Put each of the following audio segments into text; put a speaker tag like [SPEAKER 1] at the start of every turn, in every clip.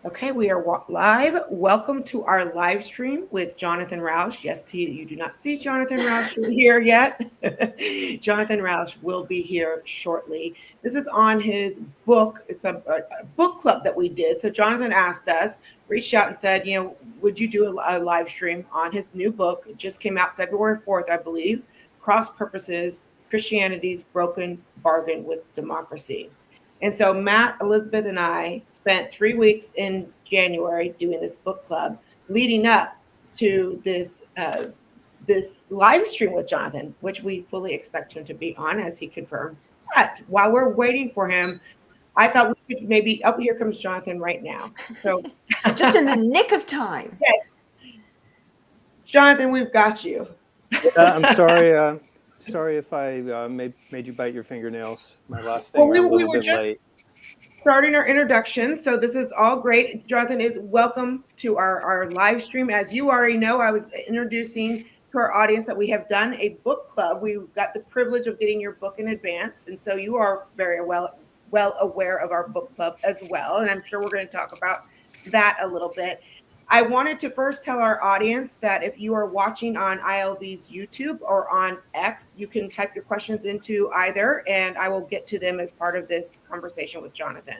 [SPEAKER 1] Okay, we are live. Welcome to our live stream with Jonathan Rauch. Yes, you do not see Jonathan Rauch here yet. Jonathan Rauch will be here shortly. This is on his book. It's a book club that we did. So Jonathan asked us, reached out and said, would you do a live stream on his new book? It just came out February 4th, I believe. Cross Purposes, Christianity's Broken Bargain with Democracy. And so Matt, Elizabeth, and I spent 3 weeks in January doing this book club, leading up to this live stream with Jonathan, which we fully expect him to be on, as he confirmed. But while we're waiting for him, I thought we could maybe. Oh, here comes Jonathan right now. So
[SPEAKER 2] just in the nick of time.
[SPEAKER 1] Yes, Jonathan, we've got you.
[SPEAKER 3] I'm sorry. Sorry if I made you bite your fingernails. My last thing.
[SPEAKER 1] Well, we were
[SPEAKER 3] bit
[SPEAKER 1] just
[SPEAKER 3] late.
[SPEAKER 1] starting our introduction, so this is all great. Jonathan is welcome to our live stream. As you already know, I was introducing to our audience that we have done a book club. We got the privilege of getting your book in advance, and so you are very well aware of our book club as well. And I'm sure we're going to talk about that a little bit. I wanted to first tell our audience that if you are watching on ILV's YouTube or on X, you can type your questions into either, and I will get to them as part of this conversation with Jonathan.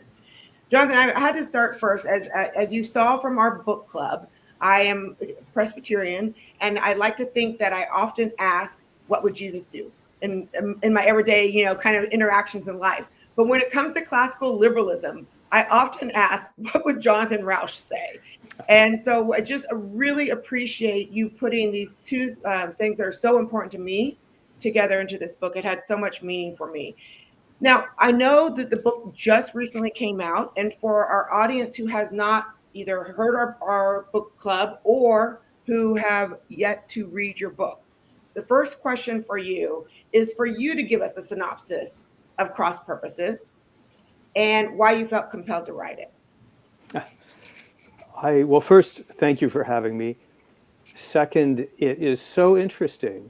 [SPEAKER 1] Jonathan, I had to start first. As you saw from our book club, I am Presbyterian, and I like to think that I often ask, what would Jesus do in my everyday, kind of interactions in life? But when it comes to classical liberalism, I often ask, what would Jonathan Rauch say? And so I just really appreciate you putting these two things that are so important to me together into this book. It had so much meaning for me. Now, I know that the book just recently came out, and for our audience who has not either heard our book club or who have yet to read your book, the first question for you is for you to give us a synopsis of Cross Purposes and why you felt compelled to write it.
[SPEAKER 3] Well, first, thank you for having me. Second, it is so interesting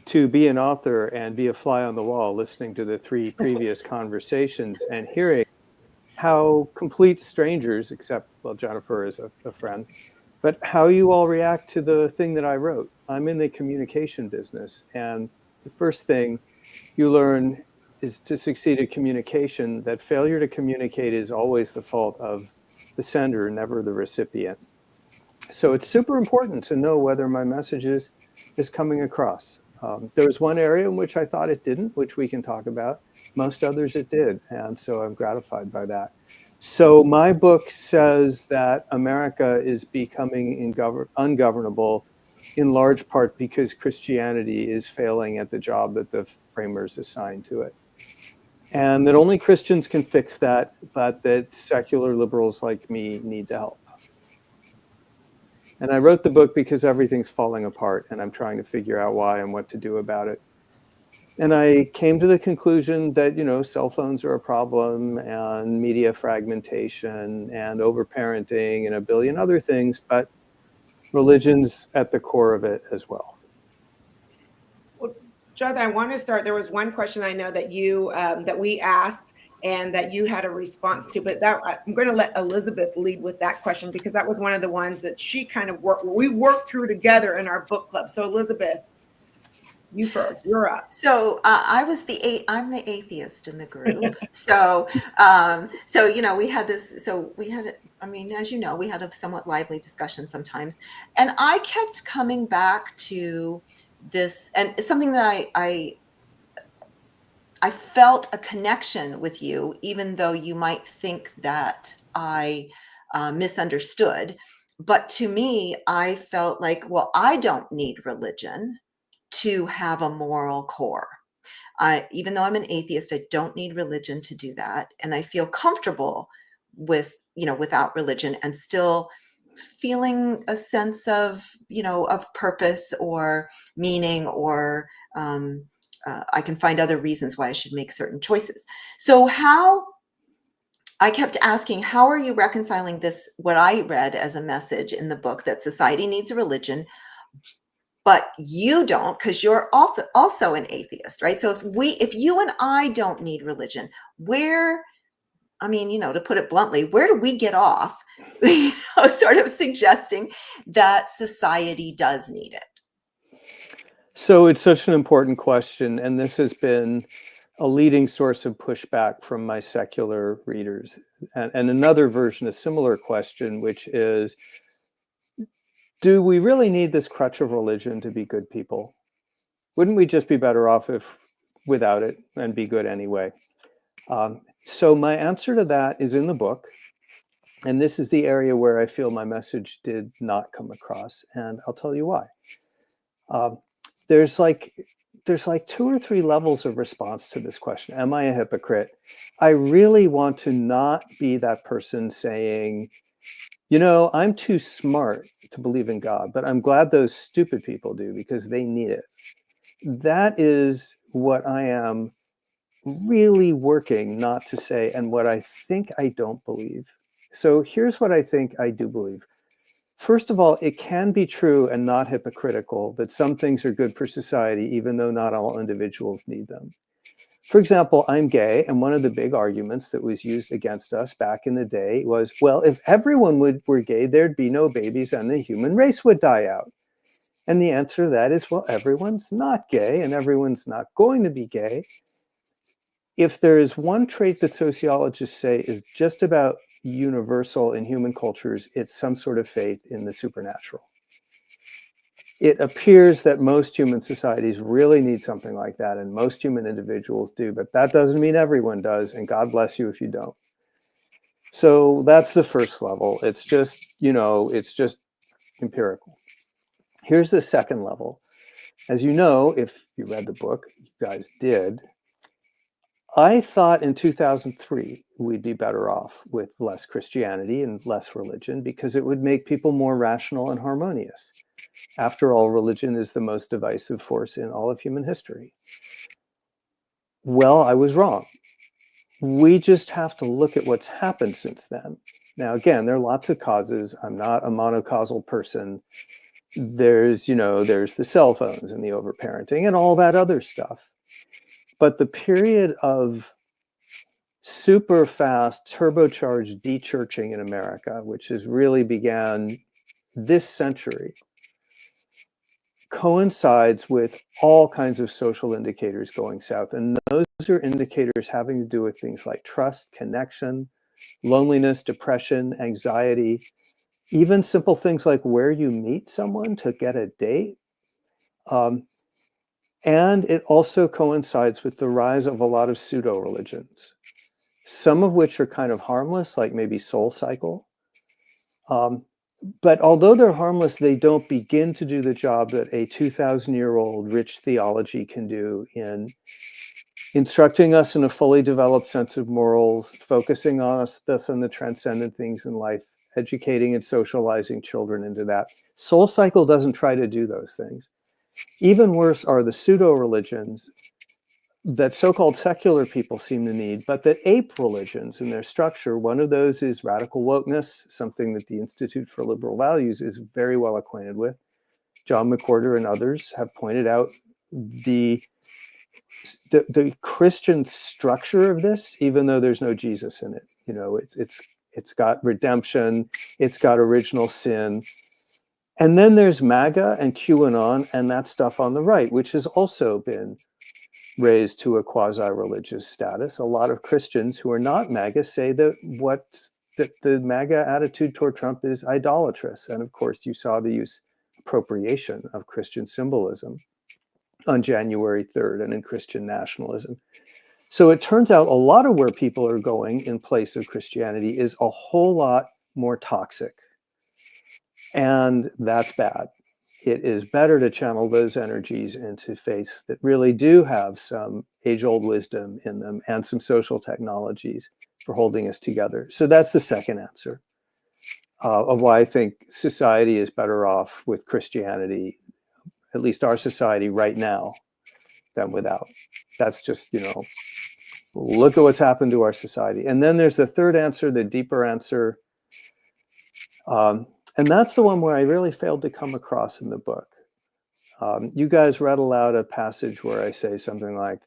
[SPEAKER 3] to be an author and be a fly on the wall, listening to the 3 previous conversations and hearing how complete strangers, except, well, Jennifer is a friend, but how you all react to the thing that I wrote. I'm in the communication business, and the first thing you learn is to succeed at communication, that failure to communicate is always the fault of the sender, never the recipient. So it's super important to know whether my message is coming across. There was one area in which I thought it didn't, which we can talk about. Most others it did, and so I'm gratified by that. So my book says that America is becoming ungovernable in large part because Christianity is failing at the job that the framers assigned to it. And that only Christians can fix that, but that secular liberals like me need to help. And I wrote the book because everything's falling apart, and I'm trying to figure out why and what to do about it. And I came to the conclusion that, cell phones are a problem, and media fragmentation, and overparenting, and a billion other things, but religion's at the core of it as well.
[SPEAKER 1] Jonathan, I want to start. There was one question I know that that we asked and that you had a response to, but I'm going to let Elizabeth lead with that question because that was one of the ones that she kind of we worked through together in our book club. So Elizabeth, you first. You're up.
[SPEAKER 2] So I'm the atheist in the group. So we had this. So we had. I mean, as you know, we had a somewhat lively discussion sometimes, and I kept coming back to this, and it's something that I felt a connection with you, even though you might think that I misunderstood. But to me, I felt like, well, I don't need religion to have a moral core. Even though I'm an atheist, I don't need religion to do that. And I feel comfortable with, without religion and still feeling a sense of, of purpose or meaning, or I can find other reasons why I should make certain choices. So I kept asking, how are you reconciling this, what I read as a message in the book, that society needs a religion, but you don't, because you're also an atheist, right? So if you and I don't need religion, where I mean, to put it bluntly, where do we get off, sort of suggesting that society does need it?
[SPEAKER 3] So it's such an important question, and this has been a leading source of pushback from my secular readers. And another version, a similar question, which is, do we really need this crutch of religion to be good people? Wouldn't we just be better off without it and be good anyway? So my answer to that is in the book. And this is the area where I feel my message did not come across. And I'll tell you why. There's like 2 or 3 levels of response to this question. Am I a hypocrite? I really want to not be that person saying, I'm too smart to believe in God, but I'm glad those stupid people do because they need it. That is what I am really working not to say, and what I think I don't believe. So here's what I think I do believe. First of all, it can be true and not hypocritical that some things are good for society, even though not all individuals need them. For example, I'm gay, and one of the big arguments that was used against us back in the day was, well, if everyone were gay, there'd be no babies and the human race would die out. And the answer to that is, well, everyone's not gay and everyone's not going to be gay. If there is one trait that sociologists say is just about universal in human cultures, it's some sort of faith in the supernatural. It appears that most human societies really need something like that, and most human individuals do, but that doesn't mean everyone does, and God bless you if you don't. So that's the first level. It's just, it's just empirical. Here's the second level. As you know, if you read the book, you guys did, I thought in 2003 we'd be better off with less Christianity and less religion because it would make people more rational and harmonious. After all, religion is the most divisive force in all of human history. Well, I was wrong. We just have to look at what's happened since then. Now, again, there are lots of causes. I'm not a monocausal person. There's the cell phones and the overparenting and all that other stuff. But the period of super fast, turbocharged de-churching in America, which has really began this century, coincides with all kinds of social indicators going south. And those are indicators having to do with things like trust, connection, loneliness, depression, anxiety, even simple things like where you meet someone to get a date. And it also coincides with the rise of a lot of pseudo-religions, some of which are kind of harmless, like maybe Soul Cycle. But although they're harmless, they don't begin to do the job that a 2,000-year-old rich theology can do in instructing us in a fully developed sense of morals, focusing on us on the transcendent things in life, educating and socializing children into that. Soul Cycle doesn't try to do those things. Even worse are the pseudo-religions that so-called secular people seem to need, but that ape religions in their structure. One of those is radical wokeness, something that the Institute for Liberal Values is very well acquainted with. John McWhorter and others have pointed out the Christian structure of this, even though there's no Jesus in it. It's got redemption, it's got original sin. And then there's MAGA and QAnon and that stuff on the right, which has also been raised to a quasi-religious status. A lot of Christians who are not MAGA say that the MAGA attitude toward Trump is idolatrous. And of course, you saw the appropriation of Christian symbolism on January 3rd and in Christian nationalism. So it turns out a lot of where people are going in place of Christianity is a whole lot more toxic. And that's bad. It is better to channel those energies into faiths that really do have some age-old wisdom in them and some social technologies for holding us together. So that's the second answer of why I think society is better off with Christianity, at least our society right now, than without. That's just, look at what's happened to our society. And then there's the third answer, the deeper answer. And that's the one where I really failed to come across in the book. You guys read aloud a passage where I say something like,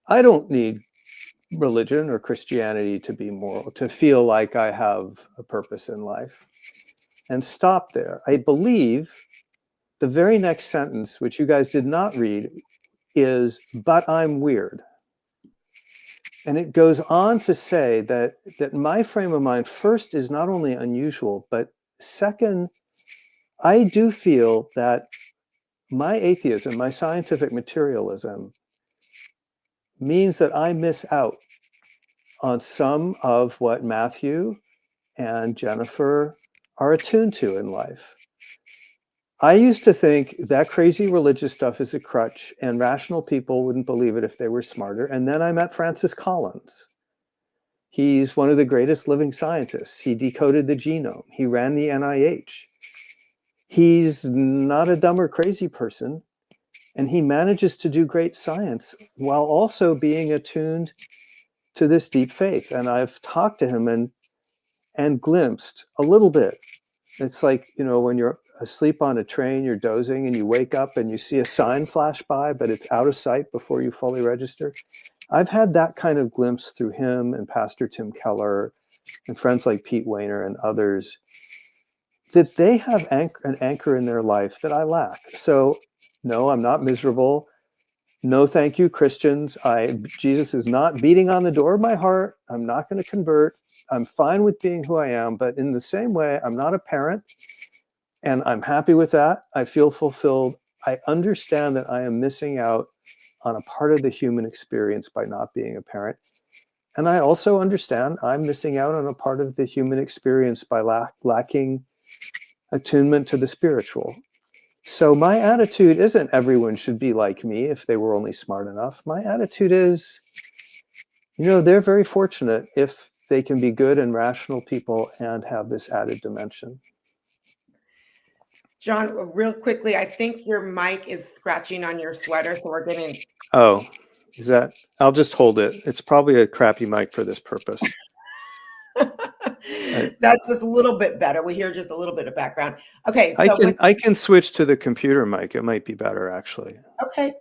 [SPEAKER 3] I don't need religion or Christianity to be moral, to feel like I have a purpose in life, and stop there. I believe the very next sentence, which you guys did not read, is, but I'm weird. And it goes on to say that my frame of mind, first, is not only unusual, but second, I do feel that my atheism, my scientific materialism, means that I miss out on some of what Matthew and Jennifer are attuned to in life. I used to think that crazy religious stuff is a crutch, and rational people wouldn't believe it if they were smarter. And then I met Francis Collins. He's one of the greatest living scientists. He decoded the genome. He ran the NIH. He's not a dumb or crazy person, and he manages to do great science while also being attuned to this deep faith. And I've talked to him and glimpsed a little bit. It's like, when you're asleep on a train, you're dozing and you wake up and you see a sign flash by, but it's out of sight before you fully register. I've had that kind of glimpse through him and Pastor Tim Keller and friends like Pete Wehner and others, that they have an anchor in their life that I lack. So no, I'm not miserable. No, thank you, Christians. Jesus is not beating on the door of my heart. I'm not going to convert. I'm fine with being who I am. But in the same way, I'm not a parent, and I'm happy with that. I feel fulfilled. I understand that I am missing out on a part of the human experience by not being a parent. And I also understand I'm missing out on a part of the human experience by lacking attunement to the spiritual. So my attitude isn't everyone should be like me if they were only smart enough. My attitude is, they're very fortunate if they can be good and rational people and have this added dimension.
[SPEAKER 1] John, real quickly, I think your mic is scratching on your sweater, so we're getting.
[SPEAKER 3] Oh, is that? I'll just hold it. It's probably a crappy mic for this purpose.
[SPEAKER 1] That's just a little bit better. We hear just a little bit of background. Okay, so
[SPEAKER 3] I can switch to the computer mic. It might be better, actually.
[SPEAKER 1] Okay.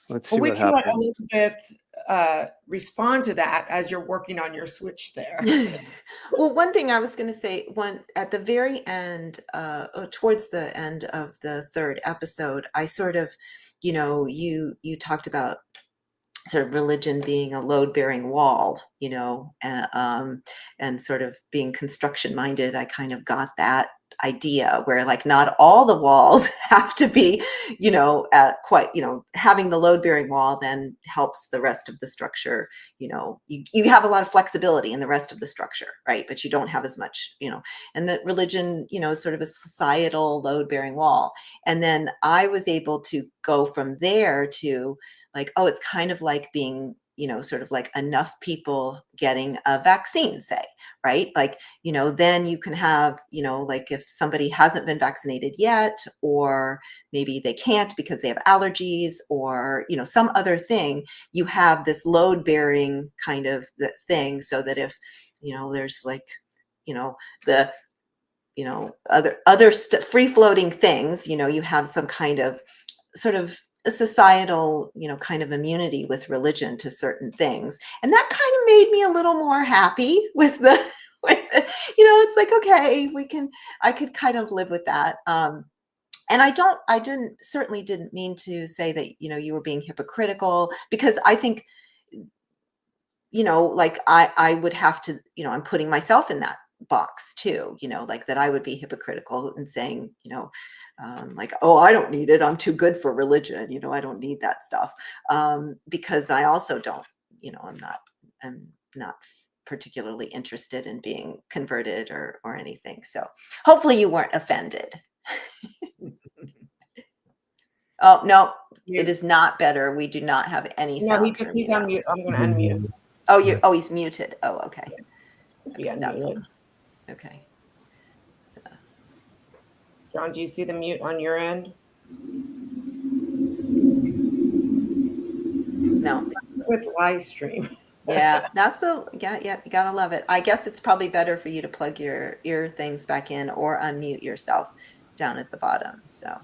[SPEAKER 3] Let's see
[SPEAKER 1] we
[SPEAKER 3] what
[SPEAKER 1] can let
[SPEAKER 3] happens.
[SPEAKER 1] Elizabeth respond to that as you're working on your switch there.
[SPEAKER 2] Well, one thing I was going to say, at the very end, towards the end of the third episode, I sort of, you talked about sort of religion being a load-bearing wall, and sort of being construction-minded. I kind of got that idea where, like, not all the walls have to be, having the load-bearing wall then helps the rest of the structure. You have a lot of flexibility in the rest of the structure, right? But you don't have as much, and that religion, is sort of a societal load-bearing wall. And then I was able to go from there to, like, oh, it's kind of like being, sort of like enough people getting a vaccine, say, right? Like, then you can have, like, if somebody hasn't been vaccinated yet, or maybe they can't because they have allergies or, some other thing, you have this load bearing kind of thing, so that if, there's like, the, other free floating things, you have some kind of sort of a societal, kind of immunity with religion to certain things. And that kind of made me a little more happy with it's like, okay, I could kind of live with that. And I certainly didn't mean to say that, you were being hypocritical, because I think, like I would have to, I'm putting myself in that box too, like that I would be hypocritical and saying, like, oh, I don't need it, I'm too good for religion, I don't need that stuff, because I also don't, I'm not particularly interested in being converted or anything. So hopefully you weren't offended. Oh no, it is not better. We do not have any sound.
[SPEAKER 1] No, he's on mute. I'm going to unmute.
[SPEAKER 2] Oh, he's muted. Oh, okay.
[SPEAKER 1] Be unmuted.
[SPEAKER 2] Okay. So.
[SPEAKER 1] John, do you see the mute on your end?
[SPEAKER 2] No.
[SPEAKER 1] With live stream.
[SPEAKER 2] Yeah, you gotta love it. I guess it's probably better for you to plug your ear things back in or unmute yourself down at the bottom. So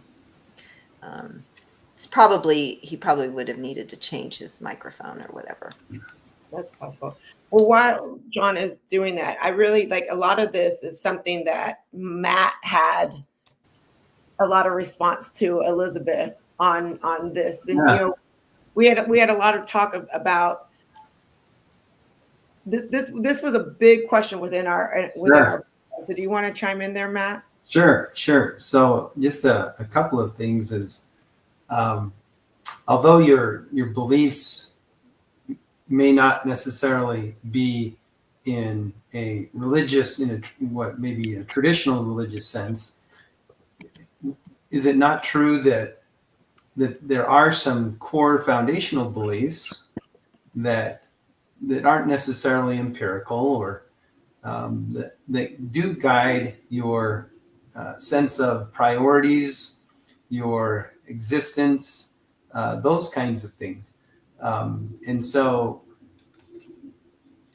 [SPEAKER 2] he probably would have needed to change his microphone or whatever.
[SPEAKER 1] That's possible. Well, while John is doing that, I really like a lot of this is something that Matt had a lot of response to Elizabeth on this, and
[SPEAKER 4] Yeah.
[SPEAKER 1] we had a lot of talk about this was a big question within our
[SPEAKER 4] Sure.
[SPEAKER 1] so do you want to chime in there, Matt?
[SPEAKER 4] Sure. So just a couple of things is, although your beliefs may not necessarily be in a religious, what maybe a traditional religious sense, is it not true that there are some core foundational beliefs that aren't necessarily empirical, or that do guide your sense of priorities, your existence, those kinds of things. And so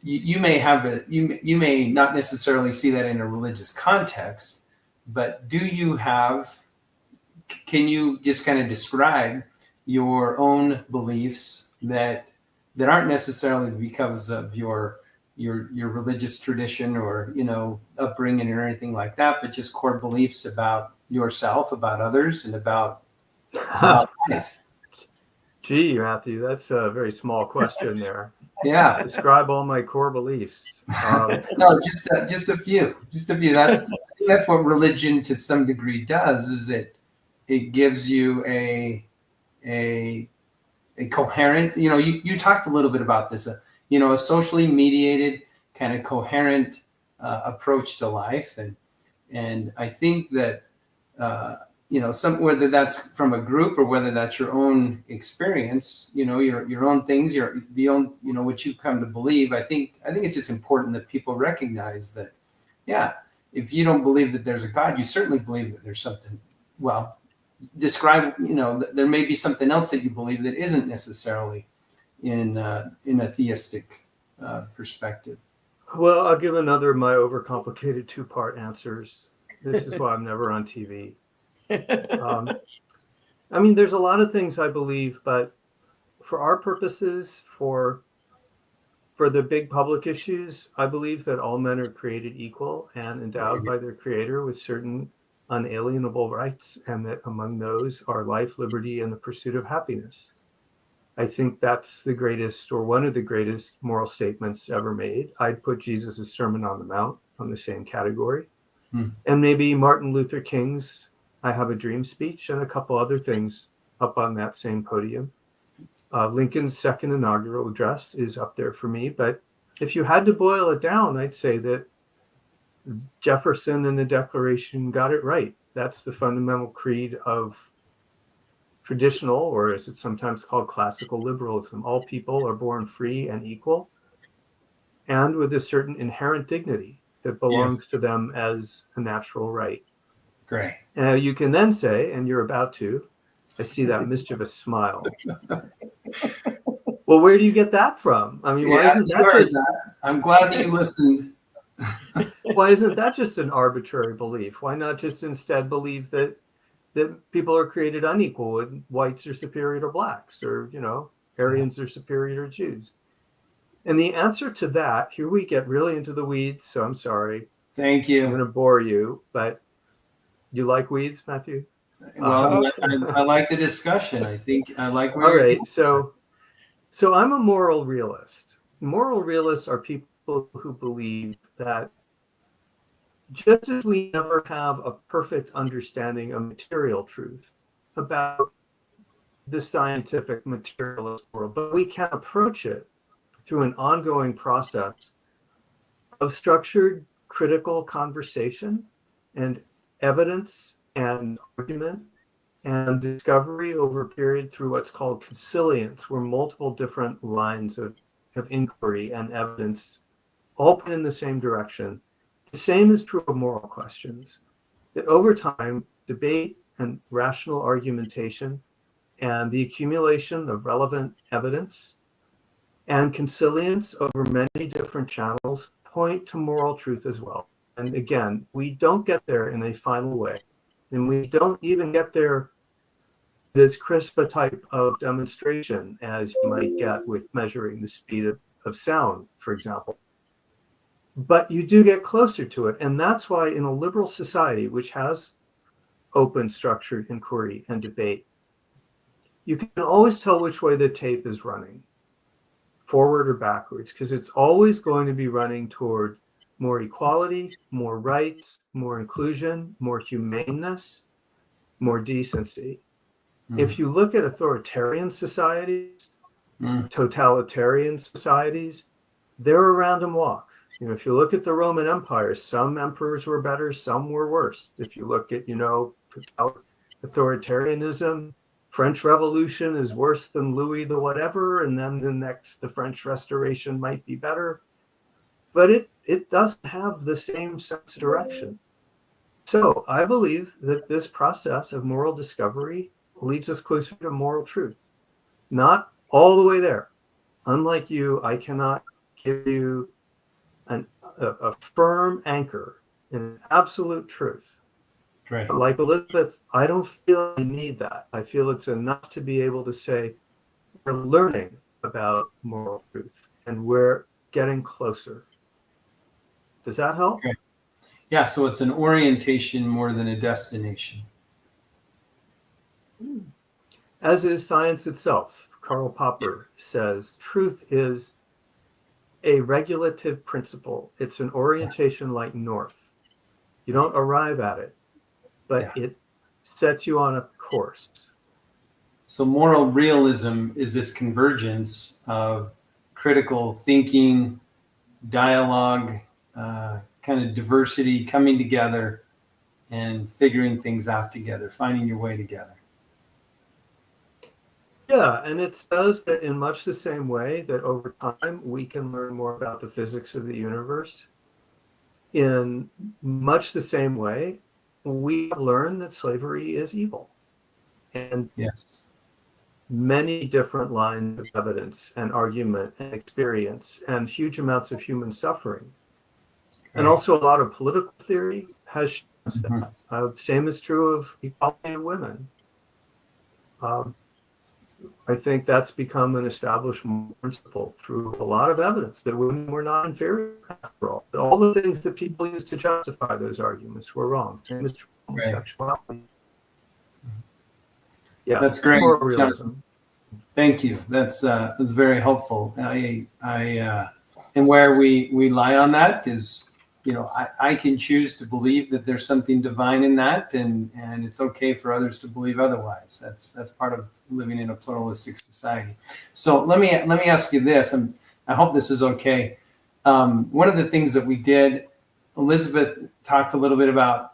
[SPEAKER 4] you may have you may not necessarily see that in a religious context, but can you just kind of describe your own beliefs that aren't necessarily because of your religious tradition or upbringing or anything like that, but just core beliefs about yourself, about others, and about life?
[SPEAKER 5] Gee, Matthew, that's a very small question there.
[SPEAKER 4] Yeah.
[SPEAKER 5] Describe all my core beliefs.
[SPEAKER 4] No, just a few. That's what religion to some degree does. Is it gives you a coherent. You talked a little bit about this. A socially mediated kind of coherent approach to life, and I think that whether that's from a group or whether that's your own experience, your own things, what you come to believe. I think it's just important that people recognize that, yeah, if you don't believe that there's a God, you certainly believe that there's something. Well, describe, there may be something else that you believe that isn't necessarily in a theistic perspective.
[SPEAKER 5] Well, I'll give another of my overcomplicated two-part answers. This is why I'm never on TV. I mean, there's a lot of things I believe, but for our purposes, for the big public issues, I believe that all men are created equal and endowed by their creator with certain unalienable rights, and that among those are life, liberty, and the pursuit of happiness. I think that's the greatest, or one of the greatest, moral statements ever made. I'd put Jesus' Sermon on the Mount on the same category. And maybe Martin Luther King's I Have a Dream speech and a couple other things up on that same podium. Lincoln's second inaugural address is up there for me. But if you had to boil it down, I'd say that Jefferson and the Declaration got it right. That's the fundamental creed of traditional, or as it's sometimes called, classical liberalism. All people are born free and equal, and with a certain inherent dignity that belongs to them as a natural right.
[SPEAKER 4] Great.
[SPEAKER 5] You can then say, and you're about to, I see that mischievous smile. Well, where do you get that from? I mean, why isn't that
[SPEAKER 4] I'm glad that you listened.
[SPEAKER 5] Why isn't that just an arbitrary belief? Why not just instead believe that people are created unequal and whites are superior to blacks, or, Aryans are superior to Jews? And the answer to that, here we get really into the weeds, so I'm sorry.
[SPEAKER 4] Thank you.
[SPEAKER 5] I'm going to bore you, but you like weeds, Matthew?
[SPEAKER 4] Well, I like the discussion. I think I like where
[SPEAKER 5] all right. So I'm a moral realist. Moral realists are people who believe that just as we never have a perfect understanding of material truth about the scientific materialist world, but we can approach it through an ongoing process of structured critical conversation and evidence and argument and discovery over a period through what's called consilience, where multiple different lines of inquiry and evidence all point in the same direction. The same is true of moral questions, that over time, debate and rational argumentation and the accumulation of relevant evidence and consilience over many different channels point to moral truth as well. And again, we don't get there in a final way. And we don't even get there this crisp a type of demonstration as you might get with measuring the speed of of sound, for example. But you do get closer to it. And that's why in a liberal society, which has open, structured inquiry and debate, you can always tell which way the tape is running, forward or backwards, because it's always going to be running toward more equality, more rights, more inclusion, more humaneness, more decency. If you look at authoritarian societies, totalitarian societies, they're a random walk. You know, if you look at the Roman Empire, some emperors were better, some were worse. If you look at, authoritarianism, French Revolution is worse than Louis the whatever, and then the French Restoration might be better. But it doesn't have the same sense of direction. So I believe that this process of moral discovery leads us closer to moral truth. Not all the way there. Unlike you, I cannot give you a firm anchor in absolute truth.
[SPEAKER 4] Right.
[SPEAKER 5] But like Elizabeth, I don't feel I need that. I feel it's enough to be able to say we're learning about moral truth and we're getting closer. Does that help?
[SPEAKER 4] Okay. Yeah, so it's an orientation more than a destination.
[SPEAKER 5] As is science itself. Karl Popper says truth is a regulative principle. It's an orientation like north. You don't arrive at it, but it sets you on a course.
[SPEAKER 4] So moral realism is this convergence of critical thinking, dialogue, kind of diversity coming together and figuring things out together, finding your way together.
[SPEAKER 5] Yeah, and it says that in much the same way that over time we can learn more about the physics of the universe, in much the same way we have learned that slavery is evil. And
[SPEAKER 4] yes,
[SPEAKER 5] many different lines of evidence and argument and experience and huge amounts of human suffering. And also a lot of political theory has shown us that. Same is true of equality of women. I think that's become an established principle through a lot of evidence that women were not inferior after all. That all the things that people used to justify those arguments were wrong. Same is true of homosexuality. Yeah,
[SPEAKER 4] that's great.
[SPEAKER 5] Moral realism.
[SPEAKER 4] Thank you. That's very helpful. And where we lie on that is, I can choose to believe that there's something divine in that, and it's okay for others to believe otherwise. That's part of living in a pluralistic society. So let me ask you this, and I hope this is okay. One of the things that we did, Elizabeth talked a little bit about,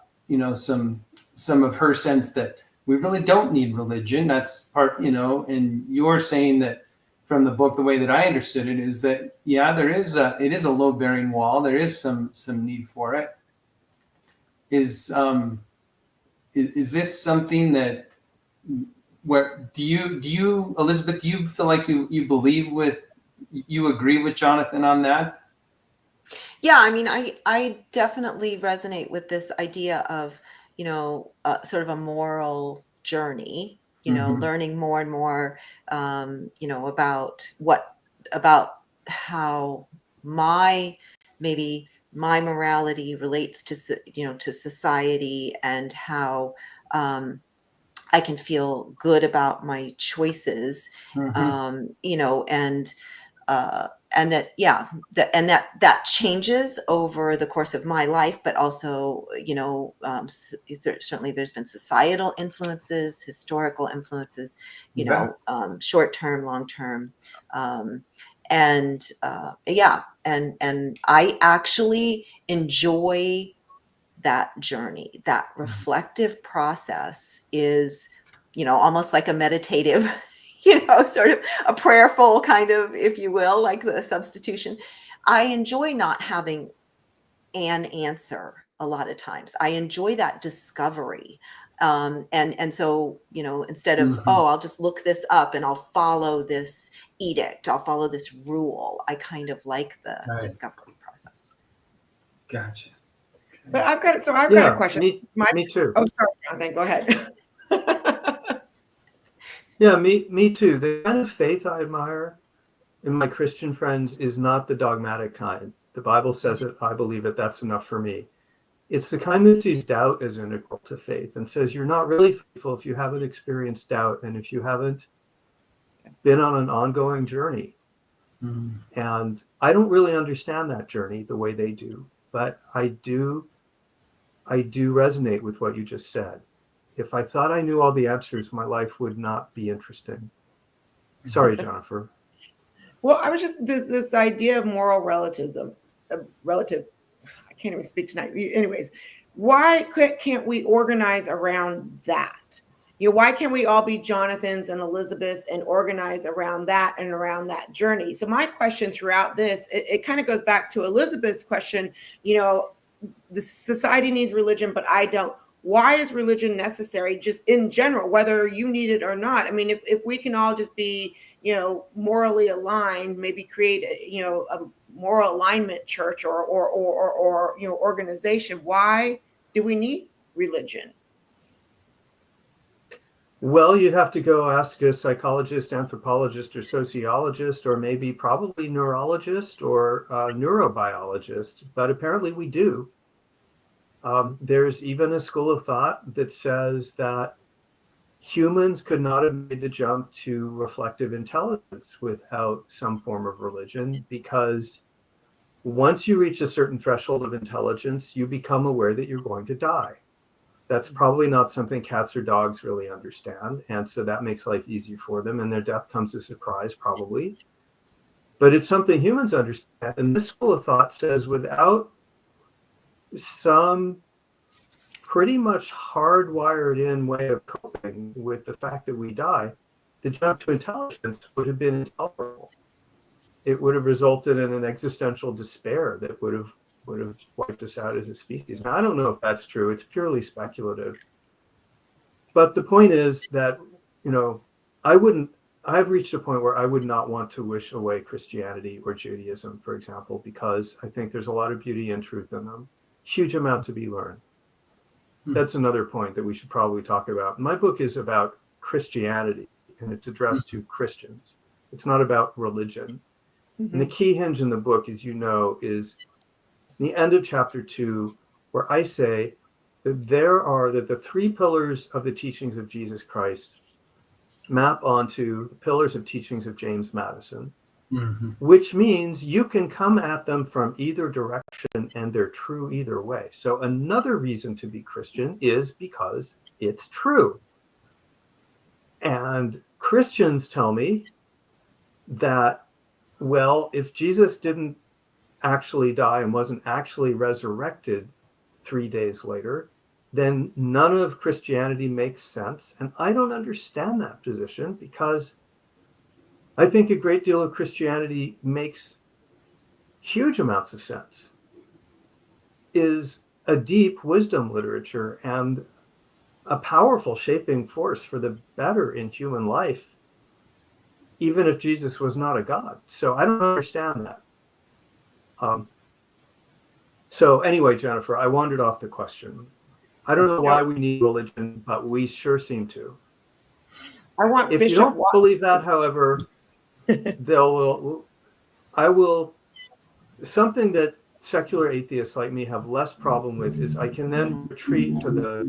[SPEAKER 4] some of her sense that we really don't need religion. That's part, and you're saying that from the book, the way that I understood it is that, it is a load-bearing wall. There is some need for it. Is this something that, where do you, Elizabeth, do you feel like you agree with Jonathan on that?
[SPEAKER 2] Yeah, I mean, I definitely resonate with this idea of, sort of a moral journey, learning more and more, about how my morality relates to society, and how I can feel good about my choices, and that changes over the course of my life, but also, certainly there's been societal influences, historical influences, short-term, long-term, and I actually enjoy that journey. That reflective process is, almost like a meditative, sort of a prayerful kind of, if you will, like the substitution. I enjoy not having an answer a lot of times. I enjoy that discovery. And so, instead of, I'll just look this up and I'll follow this edict, I'll follow this rule. I kind of like the discovery process.
[SPEAKER 4] Gotcha.
[SPEAKER 1] But I've got a question.
[SPEAKER 5] Me too.
[SPEAKER 1] Oh, sorry, Jonathan, go ahead.
[SPEAKER 5] Yeah, me too. The kind of faith I admire in my Christian friends is not the dogmatic kind. The Bible says it, I believe it, that's enough for me. It's the kind that sees doubt as integral to faith and says you're not really faithful if you haven't experienced doubt and if you haven't been on an ongoing journey.
[SPEAKER 4] Mm.
[SPEAKER 5] And I don't really understand that journey the way they do, but I do resonate with what you just said. If I thought I knew all the answers, my life would not be interesting. Sorry, Jennifer.
[SPEAKER 1] Well, I was just this idea of moral relativism, relative. I can't even speak tonight. Anyways, why can't we organize around that? Why can't we all be Jonathans and Elizabeths and organize around that and around that journey? So my question throughout this, it kind of goes back to Elizabeth's question. The society needs religion, but I don't. Why is religion necessary just in general, whether you need it or not? I mean, if we can all just be, morally aligned, maybe create a moral alignment church or organization, why do we need religion?
[SPEAKER 5] Well, you'd have to go ask a psychologist, anthropologist, or sociologist, or maybe probably neurologist or neurobiologist, but apparently we do. There's even a school of thought that says that humans could not have made the jump to reflective intelligence without some form of religion, because once you reach a certain threshold of intelligence, you become aware that you're going to die. That's probably not something cats or dogs really understand, and so that makes life easy for them, and their death comes as a surprise, probably. But it's something humans understand, and this school of thought says without some pretty much hardwired in way of coping with the fact that we die, the jump to intelligence would have been intolerable. It would have resulted in an existential despair that would have wiped us out as a species. Now, I don't know if that's true. It's purely speculative. But the point is that, I've reached a point where I would not want to wish away Christianity or Judaism, for example, because I think there's a lot of beauty and truth in them. Huge amount to be learned. That's another point that we should probably talk about. My book is about Christianity, and it's addressed to Christians. It's not about religion. Mm-hmm. And the key hinge in the book, as you know, is the end of chapter 2, where I say that the three pillars of the teachings of Jesus Christ map onto the pillars of teachings of James Madison, mm-hmm. which means you can come at them from either direction and they're true either way. So another reason to be Christian is because it's true. And Christians tell me that, well, if Jesus didn't actually die and wasn't actually resurrected 3 days later, then none of Christianity makes sense. And I don't understand that position, because I think a great deal of Christianity makes huge amounts of sense, is a deep wisdom literature and a powerful shaping force for the better in human life, even if Jesus was not a God. So I don't understand that. So anyway, Jennifer, I wandered off the question. I don't know why we need religion, but we sure seem to. If you don't believe that, however, something that secular atheists like me have less problem with is I can then retreat to the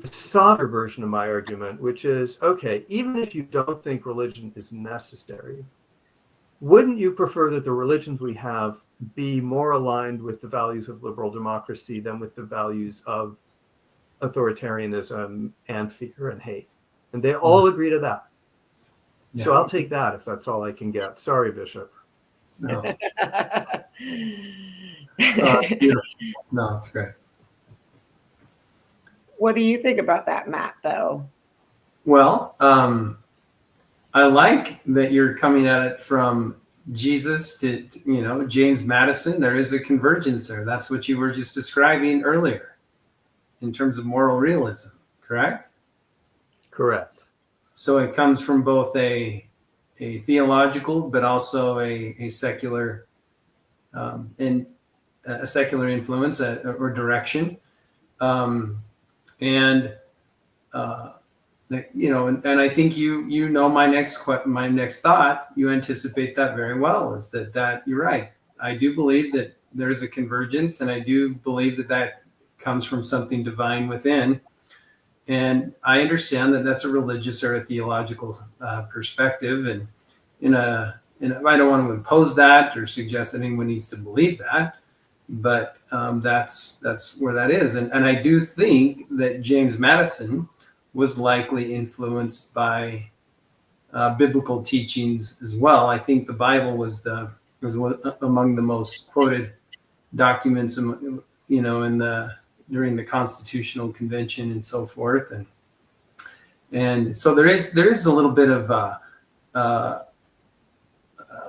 [SPEAKER 5] softer version of my argument, which is, okay, even if you don't think religion is necessary, wouldn't you prefer that the religions we have be more aligned with the values of liberal democracy than with the values of authoritarianism and fear and hate? And they all agree to that. Yeah. So I'll take that if that's all I can get. Sorry, Bishop.
[SPEAKER 4] No. It's beautiful. No, it's great.
[SPEAKER 1] What do you think about that, Matt, though?
[SPEAKER 4] Well, I like that you're coming at it from Jesus to James Madison. There is a convergence there. That's what you were just describing earlier in terms of moral realism, correct?
[SPEAKER 5] Correct.
[SPEAKER 4] So it comes from both a theological, but also a secular and a secular influence or direction. and I think you know my next thought. You anticipate that very well. Is that you're right. I do believe that there's a convergence, and I do believe that comes from something divine within. And I understand that that's a religious or a theological perspective, and I don't want to impose that or suggest that anyone needs to believe that, but that's where that is. And I do think that James Madison was likely influenced by biblical teachings as well. I think the Bible was among the most quoted documents, during the Constitutional Convention and so forth, and so there is a little bit of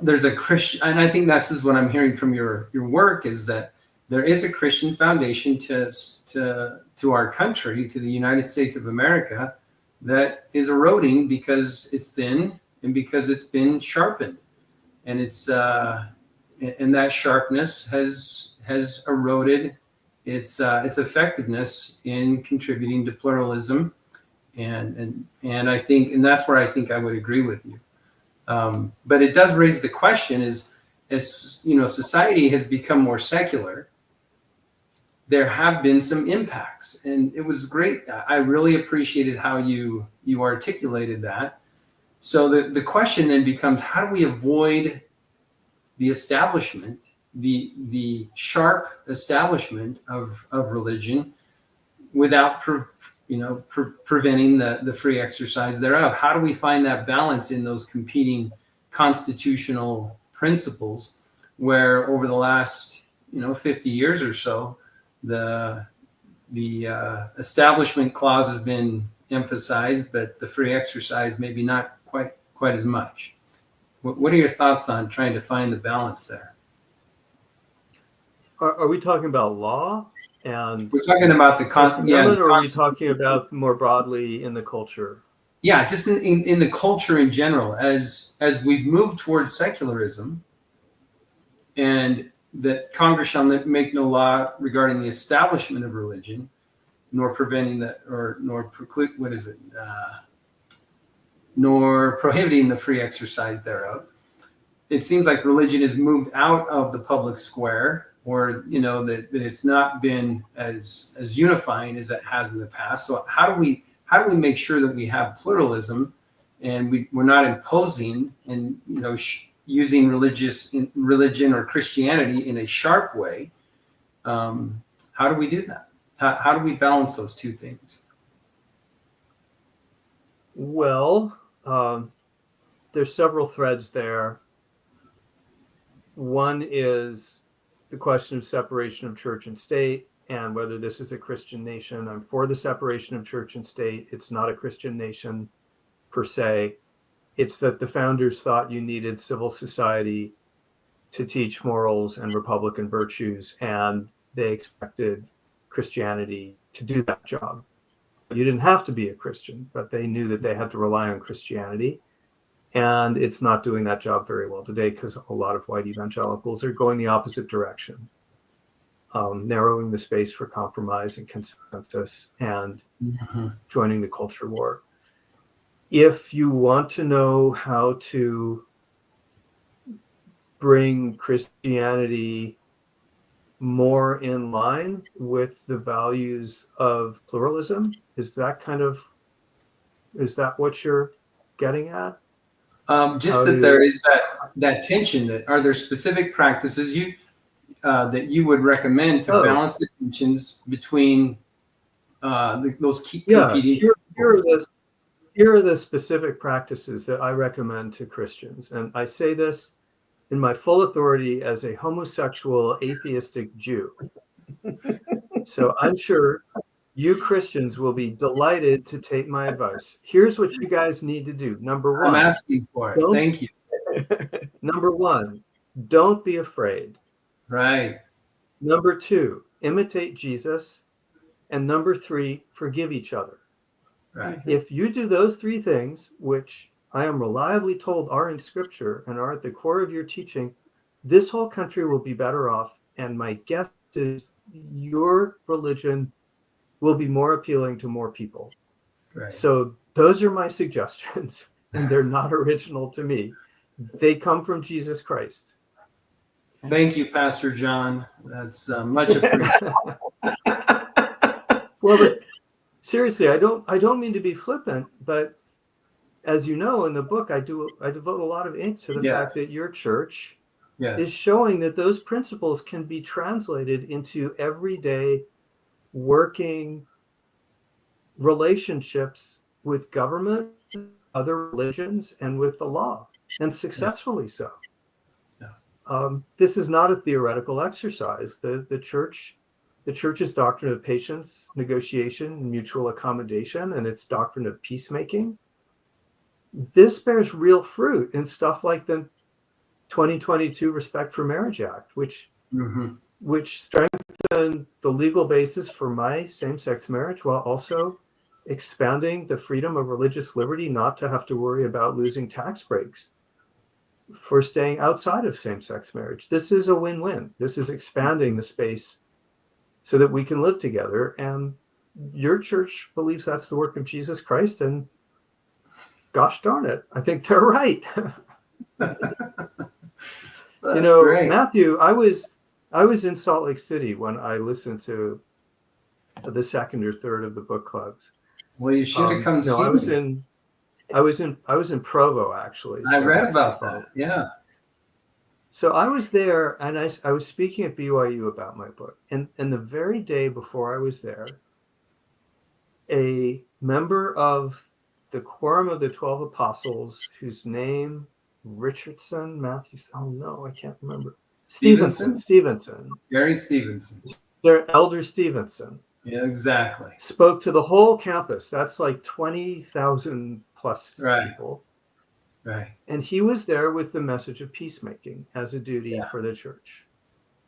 [SPEAKER 4] there's a Christian, and I think this is what I'm hearing from your work, is that there is a Christian foundation to our country, to the United States of America, that is eroding because it's thin and because it's been sharpened, and it's and that sharpness has eroded its effectiveness in contributing to pluralism, and I think, and that's where I think I would agree with you. But it does raise the question: as society has become more secular, there have been some impacts, and it was great. I really appreciated how you articulated that. So the question then becomes: how do we avoid the establishment, the sharp establishment of religion, without preventing the free exercise thereof? How do we find that balance in those competing constitutional principles, where over the last 50 years or so, the establishment clause has been emphasized, but the free exercise maybe not quite as much? What are your thoughts on trying to find the balance there?
[SPEAKER 5] Are we talking about law? And
[SPEAKER 4] we're talking about
[SPEAKER 5] or are we talking about more broadly in the culture?
[SPEAKER 4] Yeah, just in the culture in general, as we've moved towards secularism, and that Congress shall make no law regarding the establishment of religion, nor preventing that, nor preclude, nor prohibiting the free exercise thereof. It seems like religion has moved out of the public square, or that it's not been as unifying as it has in the past. So how do we make sure that we have pluralism, and we're not imposing and using religion or Christianity in a sharp way? How do we do that? How do we balance those two things?
[SPEAKER 5] Well, there's several threads there. One is the question of separation of church and state, and whether this is a Christian nation. I'm for the separation of church and state. It's not a Christian nation per se. It's that the founders thought you needed civil society to teach morals and Republican virtues, and they expected Christianity to do that job. You didn't have to be a Christian, but they knew that they had to rely on Christianity. And it's not doing that job very well today, because a lot of white evangelicals are going the opposite direction, narrowing the space for compromise and consensus, and joining the culture war. If you want to know how to bring Christianity more in line with the values of pluralism, is that what you're getting at?
[SPEAKER 4] Just that there is that tension. That are there specific practices that you would recommend to balance the tensions between those competing?
[SPEAKER 5] Here are the specific practices that I recommend to Christians, and I say this in my full authority as a homosexual atheistic Jew. So I'm sure you Christians will be delighted to take my advice. Here's what you guys need to do. Number one.
[SPEAKER 4] I'm asking for it. Thank you.
[SPEAKER 5] Number one, don't be afraid.
[SPEAKER 4] Right.
[SPEAKER 5] Number two, imitate Jesus. And number three, forgive each other.
[SPEAKER 4] Right.
[SPEAKER 5] If you do those three things, which I am reliably told are in Scripture and are at the core of your teaching, this whole country will be better off. And my guess is your religion will be more appealing to more people.
[SPEAKER 4] Right.
[SPEAKER 5] So those are my suggestions, and they're not original to me. They come from Jesus Christ.
[SPEAKER 4] Thank you, Pastor John. That's much appreciated.
[SPEAKER 5] Well, but seriously, I don't mean to be flippant, but as you know, in the book, I devote a lot of ink to the fact that your church is
[SPEAKER 4] Yes.
[SPEAKER 5] showing that those principles can be translated into everyday working relationships with government, other religions, and with the law, and successfully so.
[SPEAKER 4] Yeah.
[SPEAKER 5] This is not a theoretical exercise. The church's doctrine of patience, negotiation, mutual accommodation, and its doctrine of peacemaking, this bears real fruit in stuff like the 2022 Respect for Marriage Act, which strengthened the legal basis for my same-sex marriage while also expanding the freedom of religious liberty not to have to worry about losing tax breaks for staying outside of same-sex marriage. This is a win-win. This is expanding the space so that we can live together. And your church believes that's the work of Jesus Christ. And gosh darn it, I think they're right.
[SPEAKER 4] That's great.
[SPEAKER 5] Matthew, I was in Salt Lake City when I listened to the second or third of the book clubs.
[SPEAKER 4] Well, you should have come see me.
[SPEAKER 5] I was in Provo, actually.
[SPEAKER 4] I read about that. Yeah.
[SPEAKER 5] So I was there, and I was speaking at BYU about my book. And the very day before I was there, a member of the Quorum of the 12 Apostles, whose name Richardson, Matthews, oh no, I can't remember. Stevenson.
[SPEAKER 4] Gary Stevenson.
[SPEAKER 5] Their Elder Stevenson.
[SPEAKER 4] Yeah, exactly.
[SPEAKER 5] Spoke to the whole campus. That's like 20,000 plus people.
[SPEAKER 4] Right.
[SPEAKER 5] And he was there with the message of peacemaking as a duty for the church.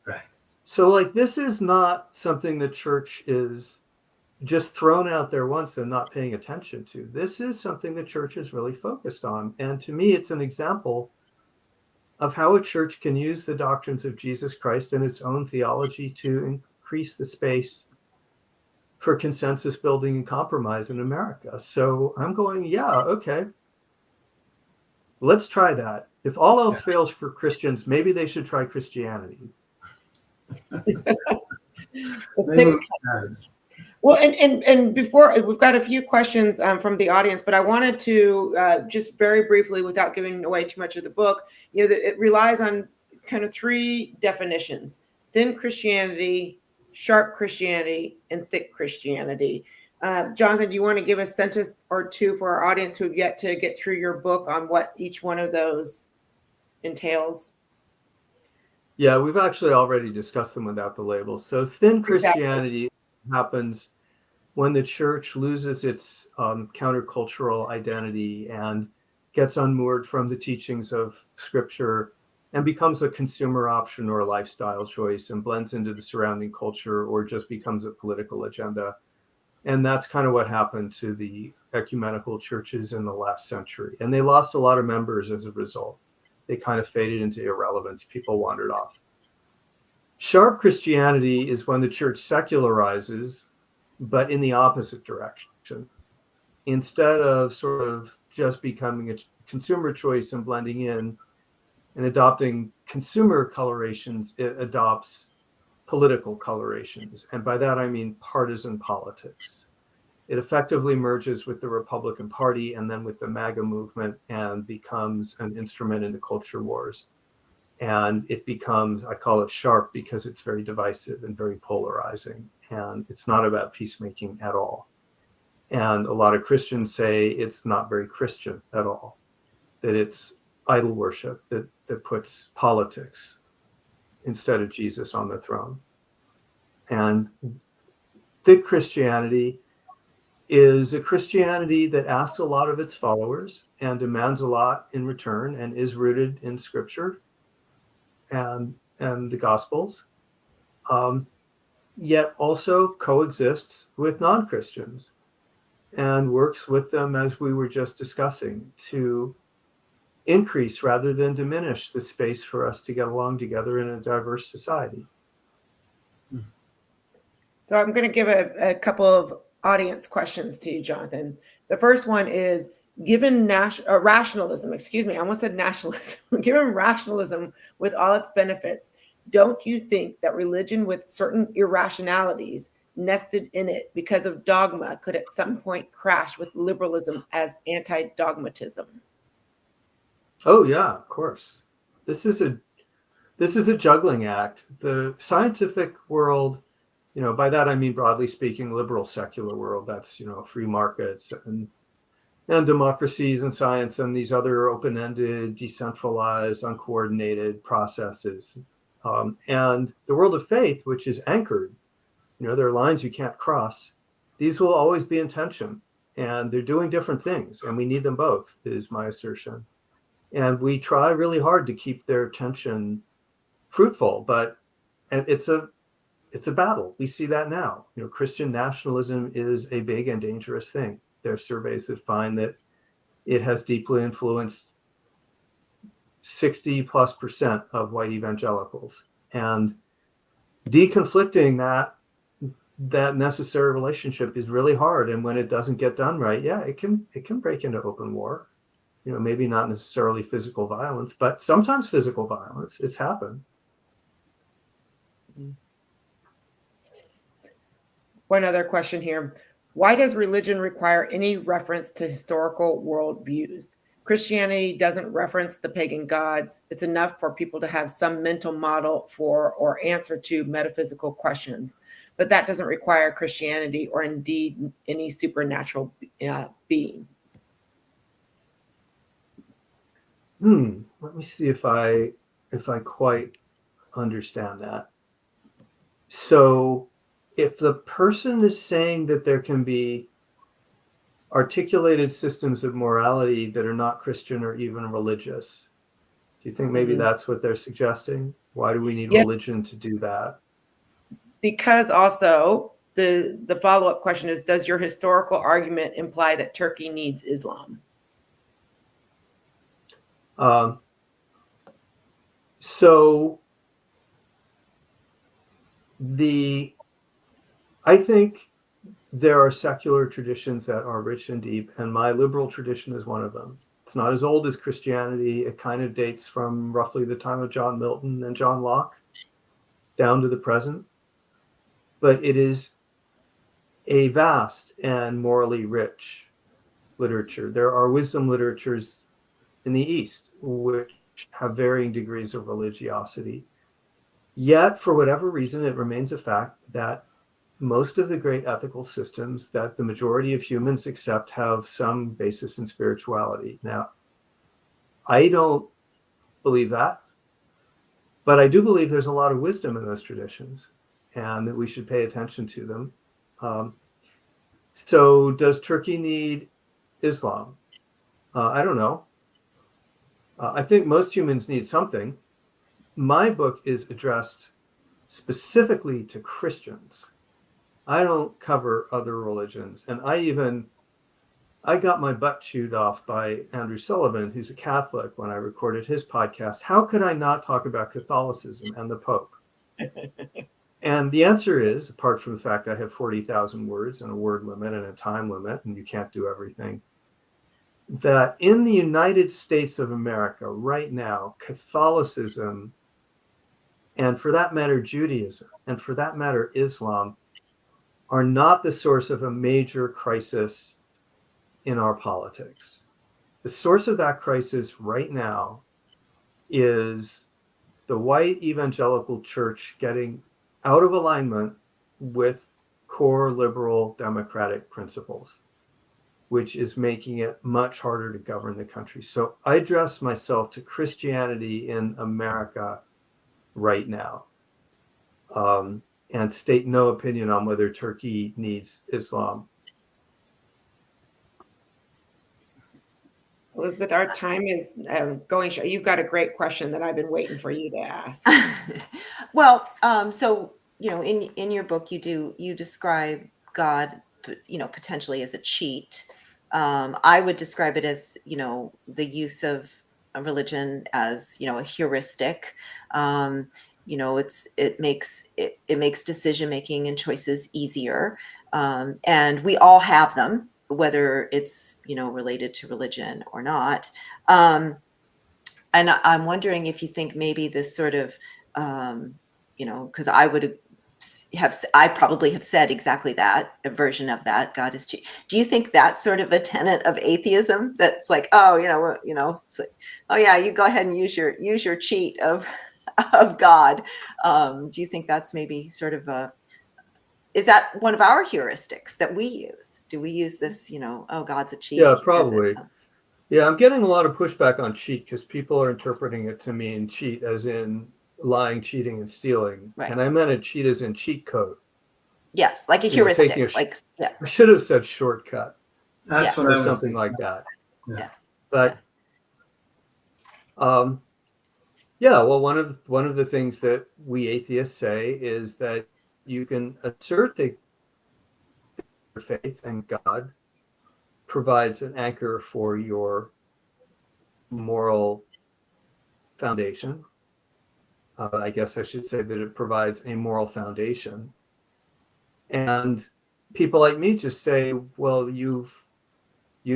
[SPEAKER 4] Right.
[SPEAKER 5] So like, this is not something the church is just thrown out there once and not paying attention to. This is something the church is really focused on. And to me, it's an example of how a church can use the doctrines of Jesus Christ and its own theology to increase the space for consensus building and compromise in America. So I'm going, yeah, okay. Let's try that. If all else fails for Christians, maybe they should try Christianity.
[SPEAKER 1] Well, and before, we've got a few questions from the audience, but I wanted to just very briefly, without giving away too much of the book, that it relies on kind of three definitions: thin Christianity, sharp Christianity, and thick Christianity. Jonathan, do you want to give a sentence or two for our audience who have yet to get through your book on what each one of those entails?
[SPEAKER 5] Yeah, we've actually already discussed them without the labels. So thin Christianity happens when the church loses its countercultural identity and gets unmoored from the teachings of Scripture and becomes a consumer option or a lifestyle choice and blends into the surrounding culture or just becomes a political agenda. And that's kind of what happened to the ecumenical churches in the last century. And they lost a lot of members as a result. They kind of faded into irrelevance. People wandered off. Sharp Christianity is when the church secularizes, but in the opposite direction. Instead of sort of just becoming a consumer choice and blending in and adopting consumer colorations, it adopts political colorations. And by that, I mean partisan politics. It effectively merges with the Republican Party and then with the MAGA movement and becomes an instrument in the culture wars. And it becomes, I call it sharp because it's very divisive and very polarizing. And it's not about peacemaking at all. And a lot of Christians say it's not very Christian at all, that it's idol worship that puts politics instead of Jesus on the throne. And thick Christianity is a Christianity that asks a lot of its followers and demands a lot in return and is rooted in Scripture and the Gospels, yet also coexists with non-Christians and works with them, as we were just discussing, to increase rather than diminish the space for us to get along together in a diverse society.
[SPEAKER 1] So I'm going to give a couple of audience questions to you, Jonathan. The first one is, given rationalism, excuse me, I almost said nationalism, given rationalism with all its benefits, don't you think that religion with certain irrationalities nested in it because of dogma could at some point crash with liberalism as anti-dogmatism?
[SPEAKER 5] Oh yeah, of course. This is a juggling act. The scientific world, by that I mean, broadly speaking, liberal secular world. That's, free markets and democracies and science and these other open-ended, decentralized, uncoordinated processes. And the world of faith, which is anchored, there are lines you can't cross. These will always be in tension, and they're doing different things, and we need them both, is my assertion. And we try really hard to keep their tension fruitful, but it's a battle. We see that now. Christian nationalism is a big and dangerous thing. There are surveys that find that it has deeply influenced 60+% of white evangelicals, and deconflicting that necessary relationship is really hard. And when it doesn't get done right, it can break into open war. Maybe not necessarily physical violence, but sometimes physical violence. It's happened.
[SPEAKER 1] One other question here. Why does religion require any reference to historical worldviews? Christianity doesn't reference the pagan gods. It's enough for people to have some mental model for or answer to metaphysical questions. But that doesn't require Christianity or indeed any supernatural being.
[SPEAKER 5] Let me see if I quite understand that. So if the person is saying that there can be articulated systems of morality that are not Christian or even religious, do you think maybe that's what they're suggesting? Why do we need religion to do that? Because
[SPEAKER 1] also the follow-up question is, does your historical argument imply that Turkey needs Islam?
[SPEAKER 5] So I think there are secular traditions that are rich and deep, and my liberal tradition is one of them. It's not as old as Christianity. It kind of dates from roughly the time of John Milton and John Locke down to the present. But it is a vast and morally rich literature. There are wisdom literatures in the East which have varying degrees of religiosity. Yet, for whatever reason, it remains a fact that most of the great ethical systems that the majority of humans accept have some basis in spirituality. Now, I don't believe that, but I do believe there's a lot of wisdom in those traditions and that we should pay attention to them. So does Turkey need Islam? I don't know. I think most humans need something. My book is addressed specifically to Christians. I don't cover other religions. And I got my butt chewed off by Andrew Sullivan, who's a Catholic, when I recorded his podcast. How could I not talk about Catholicism and the Pope? And the answer is, apart from the fact I have 40,000 words and a word limit and a time limit, and you can't do everything, that in the United States of America right now, Catholicism, and for that matter, Judaism, and for that matter, Islam, are not the source of a major crisis in our politics. The source of that crisis right now is the white evangelical church getting out of alignment with core liberal democratic principles, which is making it much harder to govern the country. So I address myself to Christianity in America right now, and state no opinion on whether Turkey needs Islam.
[SPEAKER 1] Elizabeth, our time is going short. You've got a great question that I've been waiting for you to ask.
[SPEAKER 2] Well, so, in your book, you describe God, potentially as a cheat. I would describe it as, the use of a religion as, a heuristic. it makes decision making and choices easier, and we all have them, whether it's related to religion or not. And I'm wondering if you think maybe this sort of because I probably have said exactly that, a version of that, God is cheat. Do you think that's sort of a tenet of atheism, that's like, oh, it's like, oh yeah, you go ahead and use your cheat of God? Do you think that's maybe sort of is that one of our heuristics that we use? Do we use this, oh, God's a cheat?
[SPEAKER 5] Yeah, probably. Yeah, I'm getting a lot of pushback on cheat because people are interpreting it to mean cheat as in lying, cheating, and stealing.
[SPEAKER 2] Right.
[SPEAKER 5] And I meant a cheat as in cheat code.
[SPEAKER 2] Yes, like a heuristic. Yeah.
[SPEAKER 5] I should have said shortcut.
[SPEAKER 4] That's what
[SPEAKER 5] or
[SPEAKER 4] I was
[SPEAKER 5] something
[SPEAKER 4] thinking.
[SPEAKER 5] like that.
[SPEAKER 4] Yeah.
[SPEAKER 5] But well, one of the things that we atheists say is that you can assert that your faith and God provides an anchor for your moral foundation. I guess I should say that it provides a moral foundation. And people like me just say, well, you've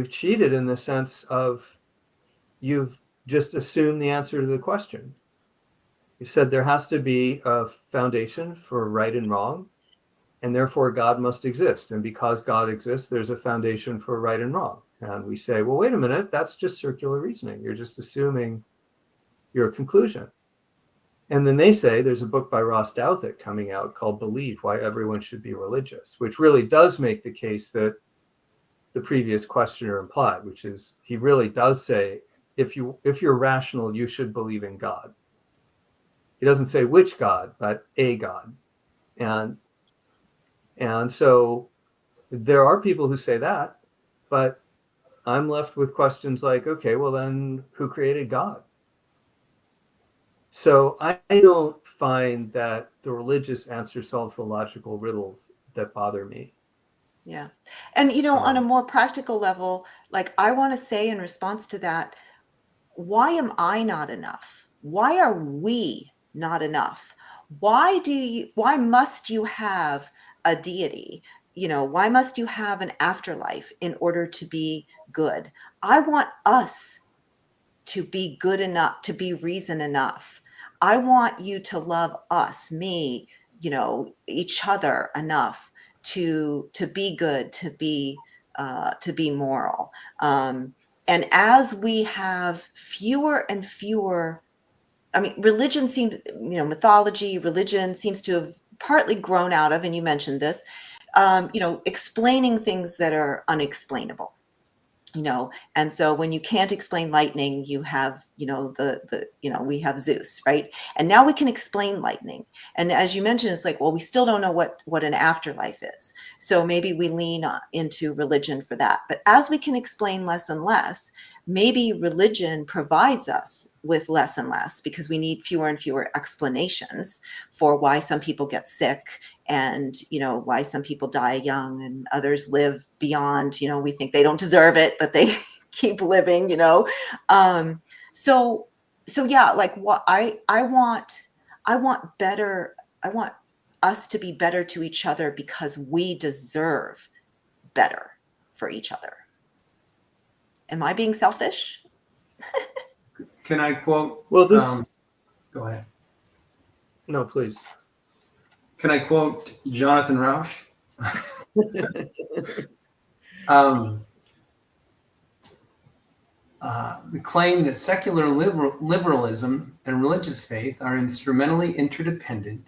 [SPEAKER 5] cheated in the sense of you've just assumed the answer to the question. You said there has to be a foundation for right and wrong, and therefore God must exist. And because God exists, there's a foundation for right and wrong. And we say, well, wait a minute, that's just circular reasoning. You're just assuming your conclusion. And then they say there's a book by Ross Douthat coming out called Believe, Why Everyone Should Be Religious, which really does make the case that the previous questioner implied, which is he really does say, if you're rational, you should believe in God. He doesn't say which God, but a God. And so there are people who say that, but I'm left with questions like, okay, well then who created God? So I don't find that the religious answer solves the logical riddles that bother me.
[SPEAKER 2] Yeah. And, on a more practical level, like I want to say in response to that, why am I not enough? Why are we not enough? Why must you have a deity? Why must you have an afterlife in order to be good? I want us to be good enough, to be reason enough. I want you to love us, me, each other enough to be good, to be moral. And as we have fewer and fewer, religion seems, mythology, religion seems to have partly grown out of, and you mentioned this, explaining things that are unexplainable. And so when you can't explain lightning, you have, we have Zeus, right? And now we can explain lightning. And as you mentioned, it's like, well, we still don't know what an afterlife is. So maybe we lean into religion for that. But as we can explain less and less, maybe religion provides us with less and less, because we need fewer and fewer explanations for why some people get sick and, why some people die young and others live beyond, we think they don't deserve it, but they keep living, So yeah, like what I want us to be better to each other because we deserve better for each other. Am I being selfish?
[SPEAKER 4] Can I quote?
[SPEAKER 5] Well, this.
[SPEAKER 4] Go ahead.
[SPEAKER 5] No, please.
[SPEAKER 4] Can I quote Jonathan Rauch? The claim that secular liberalism and religious faith are instrumentally interdependent,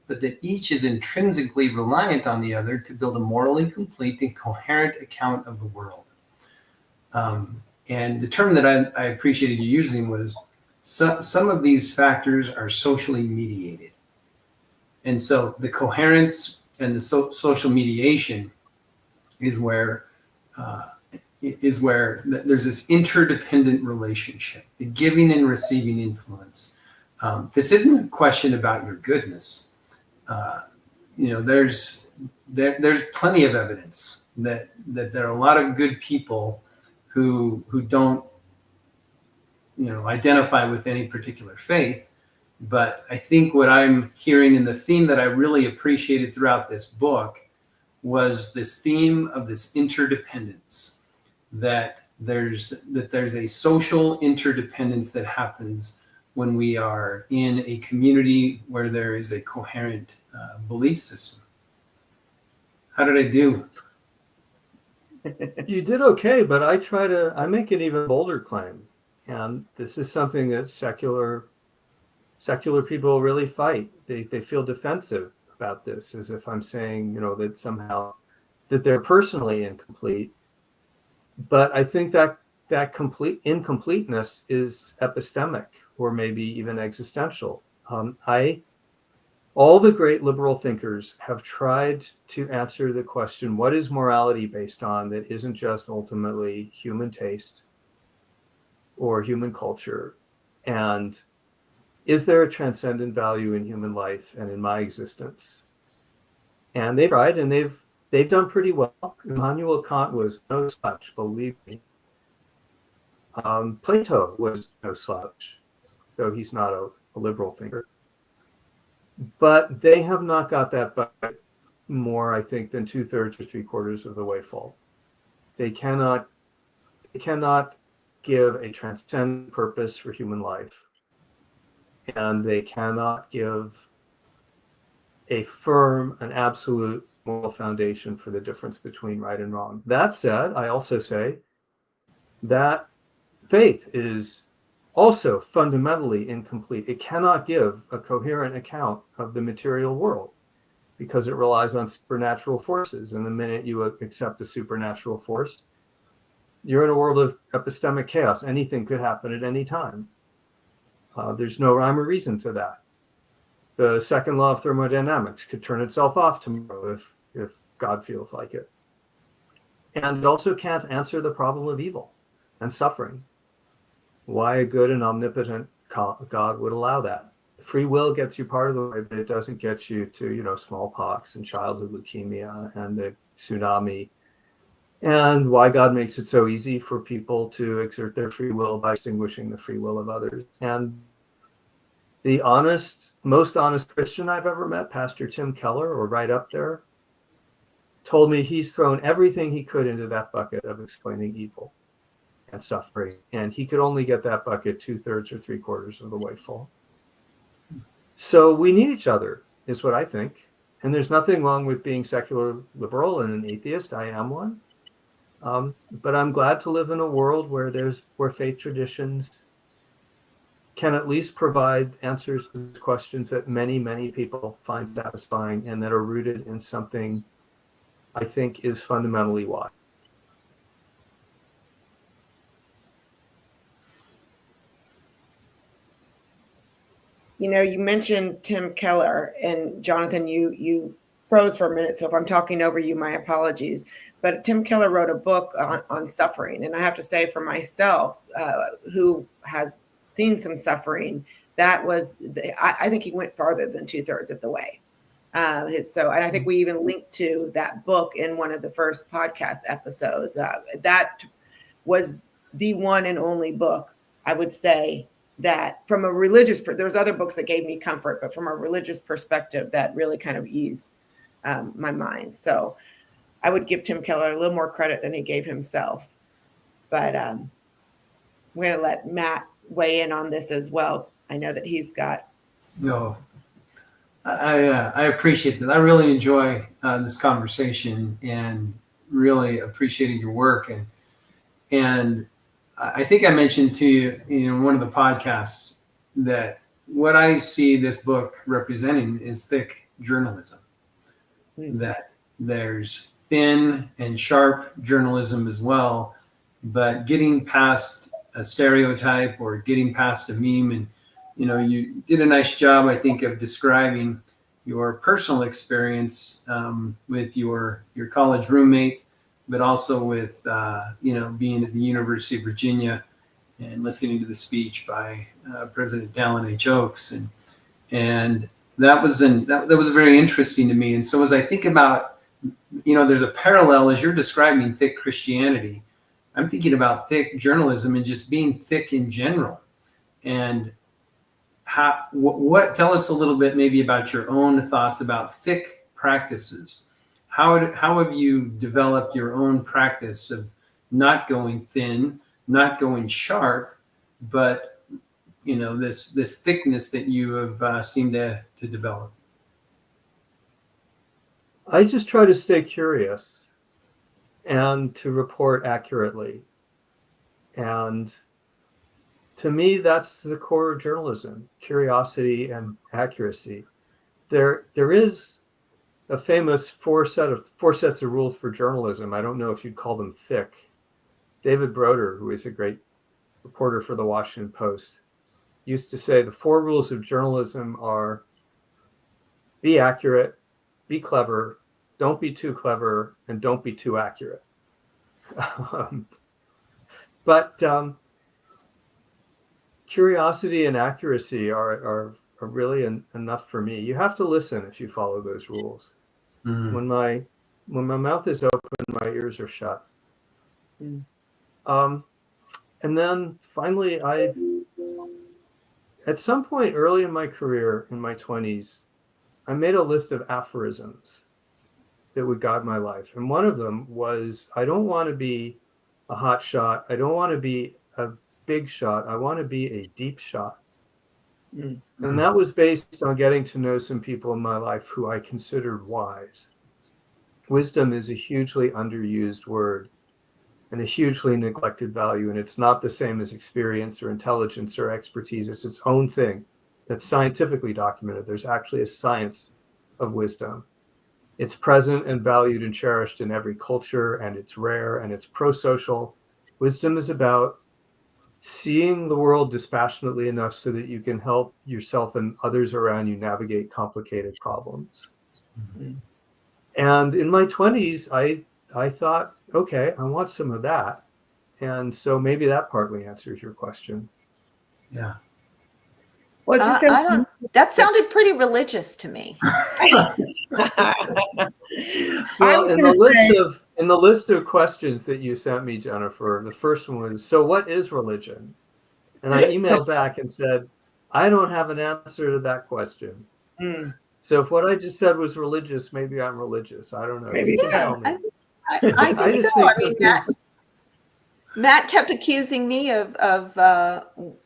[SPEAKER 4] but that each is intrinsically reliant on the other to build a morally complete and coherent account of the world. And the term that I appreciated you using was some of these factors are socially mediated. And so the coherence and the social mediation is where there's this interdependent relationship, the giving and receiving influence. This isn't a question about your goodness. There's plenty of evidence that there are a lot of good people who don't identify with any particular faith, But I think what I'm hearing, and the theme that I really appreciated throughout this book, was this theme of this interdependence, that there's a social interdependence that happens when we are in a community where there is a coherent belief system. How did I do?
[SPEAKER 5] You did okay, but I make an even bolder claim. And this is something that secular people really fight. They feel defensive about this, as if I'm saying, that somehow that they're personally incomplete. But I think that complete incompleteness is epistemic, or maybe even existential. All the great liberal thinkers have tried to answer the question, what is morality based on, that isn't just ultimately human taste or human culture? And is there a transcendent value in human life and in my existence? And they've tried, and they've done pretty well. Immanuel Kant was no slouch, believe me. Plato was no slouch, though he's not a liberal thinker. But they have not got that bucket more, I think, than 2/3 or 3/4 of the way full. They cannot give a transcendent purpose for human life, and they cannot give a firm, an absolute moral foundation for the difference between right and wrong. That said, I also say that faith is also fundamentally incomplete. It cannot give a coherent account of the material world because it relies on supernatural forces. And the minute you accept a supernatural force, you're in a world of epistemic chaos. Anything could happen at any time. There's no rhyme or reason to that. The second law of thermodynamics could turn itself off tomorrow if God feels like it. And it also can't answer the problem of evil and suffering. Why a good and omnipotent God would allow that. Free will gets you part of the way, but it doesn't get you to, smallpox and childhood leukemia and the tsunami. And why God makes it so easy for people to exert their free will by extinguishing the free will of others. And the most honest Christian I've ever met, Pastor Tim Keller, or right up there, told me he's thrown everything he could into that bucket of explaining evil and suffering, and he could only get that bucket 2/3 or 3/4 of the way full. So we need each other, is what I think. And there's nothing wrong with being secular liberal and an atheist. I am one. But I'm glad to live in a world where faith traditions can at least provide answers to questions that many, many people find satisfying and that are rooted in something I think is fundamentally wise.
[SPEAKER 1] You mentioned Tim Keller, and Jonathan, you froze for a minute. So if I'm talking over you, my apologies. But Tim Keller wrote a book on suffering. And I have to say for myself, who has seen some suffering, I think he went farther than 2/3 of the way. And I think we even linked to that book in one of the first podcast episodes. That was the one and only book, I would say, that from a religious, there's other books that gave me comfort, but from a religious perspective, that really kind of eased my mind. So I would give Tim Keller a little more credit than he gave himself. But I'm going to let Matt weigh in on this as well. I know that he's got.
[SPEAKER 4] No, I appreciate that. I really enjoy this conversation and really appreciated your work. And I think I mentioned to you in one of the podcasts that what I see this book representing is thick journalism. That there's thin and sharp journalism as well, but getting past a stereotype or getting past a meme. And you did a nice job, I think, of describing your personal experience with your college roommate, but also with being at the University of Virginia and listening to the speech by President Dallin H. Oaks, and that was very interesting to me. And so as I think about, there's a parallel as you're describing thick Christianity, I'm thinking about thick journalism and just being thick in general, and what tell us a little bit maybe about your own thoughts about thick practices. How have you developed your own practice of not going thin, not going sharp, but this thickness that you have seemed to develop?
[SPEAKER 5] I just try to stay curious and to report accurately. And to me, that's the core of journalism: curiosity and accuracy. There is a famous four sets of rules for journalism. I don't know if you'd call them thick. David Broder, who is a great reporter for the Washington Post, used to say the 4 rules of journalism are: be accurate, be clever, don't be too clever, and don't be too accurate. But curiosity and accuracy are really enough for me. You have to listen if you follow those rules.
[SPEAKER 4] Mm.
[SPEAKER 5] When my mouth is open, my ears are shut.
[SPEAKER 1] Mm.
[SPEAKER 5] And then finally, at some point early in my career, in my 20s, I made a list of aphorisms that would guide my life. And one of them was, I don't want to be a hot shot. I don't want to be a big shot. I want to be a deep shot.
[SPEAKER 1] Mm.
[SPEAKER 5] And that was based on getting to know some people in my life who I considered wise. Wisdom is a hugely underused word and a hugely neglected value. And it's not the same as experience or intelligence or expertise. It's its own thing that's scientifically documented. There's actually a science of wisdom. It's present and valued and cherished in every culture, and it's rare and it's pro-social. Wisdom is about seeing the world dispassionately enough so that you can help yourself and others around you navigate complicated problems.
[SPEAKER 1] Mm.
[SPEAKER 5] And in my 20s, I thought, okay, I want some of that. And so maybe that partly answers your question.
[SPEAKER 4] Yeah.
[SPEAKER 1] Well, it just
[SPEAKER 2] I don't. That sounded pretty religious to me.
[SPEAKER 5] Well, in the list of questions that you sent me, Jennifer, the first one was, so what is religion? And I emailed back and said, I don't have an answer to that question.
[SPEAKER 1] Mm.
[SPEAKER 5] So if what I just said was religious, maybe I'm religious. I don't know.
[SPEAKER 1] Maybe
[SPEAKER 5] You can
[SPEAKER 1] so.
[SPEAKER 5] tell me.
[SPEAKER 2] I think
[SPEAKER 5] just
[SPEAKER 2] so. I
[SPEAKER 5] some
[SPEAKER 2] mean,
[SPEAKER 5] things-
[SPEAKER 2] Matt kept accusing me of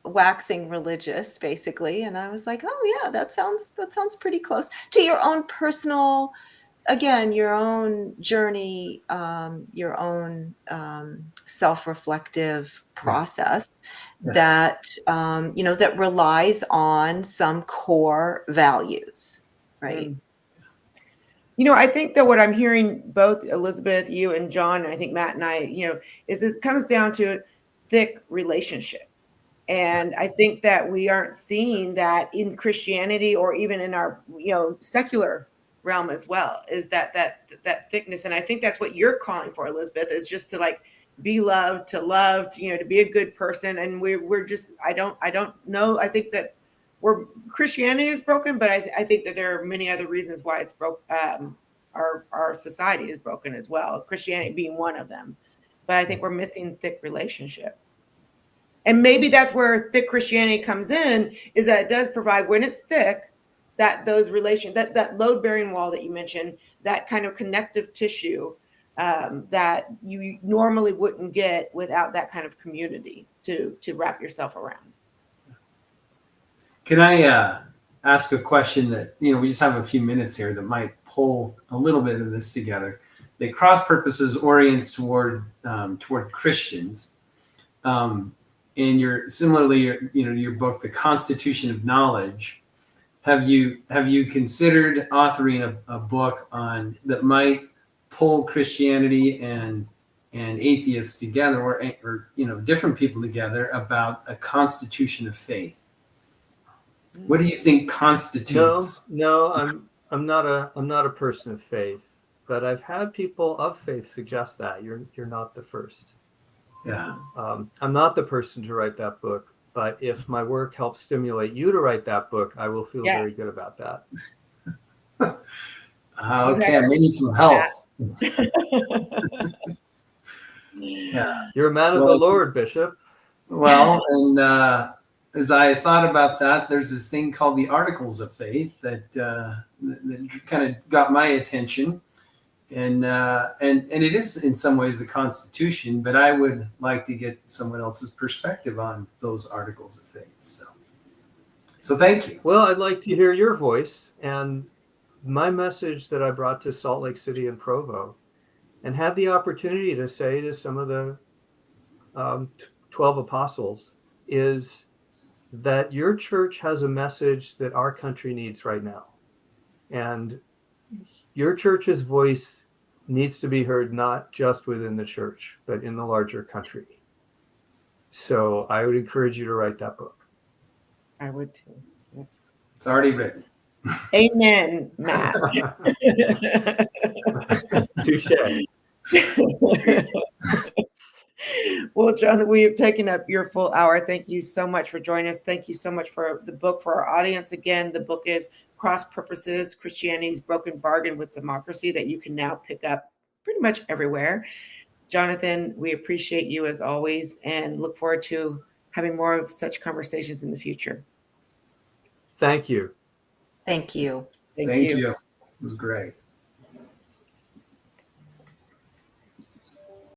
[SPEAKER 2] waxing religious, basically, and I was like, "Oh yeah, that sounds pretty close to your own personal, again, your own journey, your own self-reflective process that that relies on some core values, right?"
[SPEAKER 1] Mm. I think that what I'm hearing, both Elizabeth, you and John, and I think Matt and I, is it comes down to a thick relationship. And I think that we aren't seeing that in Christianity or even in our, secular realm as well, is that thickness. And I think that's what you're calling for, Elizabeth, is just to be loved, to love, to be a good person. And we're just, I don't know. I think that Christianity is broken, but I think that there are many other reasons why it's broke. Our society is broken as well, Christianity being one of them. But I think we're missing thick relationship. And maybe that's where thick Christianity comes in, is that it does provide, when it's thick, that those relations, that load-bearing wall that you mentioned, that kind of connective tissue that you normally wouldn't get without that kind of community to wrap yourself around.
[SPEAKER 4] Can I ask a question that, we just have a few minutes here that might pull a little bit of this together? The cross purposes orients toward Christians. And your book, The Constitution of Knowledge, have you considered authoring a book on that might pull Christianity and atheists together, or different people together, about a constitution of faith? What do you think constitutes?
[SPEAKER 5] No, I'm not a person of faith, but I've had people of faith suggest that you're not the first.
[SPEAKER 4] Yeah.
[SPEAKER 5] I'm not the person to write that book, but if my work helps stimulate you to write that book, I will feel very good about that.
[SPEAKER 4] Okay, I may need some help. Yeah.
[SPEAKER 5] You're a man of the Lord, Bishop.
[SPEAKER 4] Well, as I thought about that, there's this thing called the Articles of Faith that kind of got my attention, and it is in some ways the Constitution, but I would like to get someone else's perspective on those Articles of Faith. So thank you.
[SPEAKER 5] Well, I'd like to hear your voice and my message that I brought to Salt Lake City and Provo, and had the opportunity to say to some of the 12 apostles, is that your church has a message that our country needs right now. And your church's voice needs to be heard not just within the church, but in the larger country. So I would encourage you to write that book.
[SPEAKER 1] I would too.
[SPEAKER 4] It's already written.
[SPEAKER 1] Amen, Matt.
[SPEAKER 5] Touche.
[SPEAKER 1] Well, Jonathan, we have taken up your full hour. Thank you so much for joining us. Thank you so much for the book for our audience. Again, the book is Cross Purposes, Christianity's Broken Bargain with Democracy, that you can now pick up pretty much everywhere. Jonathan, we appreciate you as always and look forward to having more of such conversations in the future.
[SPEAKER 5] Thank you.
[SPEAKER 2] Thank you.
[SPEAKER 1] Thank
[SPEAKER 4] Thank
[SPEAKER 1] you.
[SPEAKER 4] you. It was great.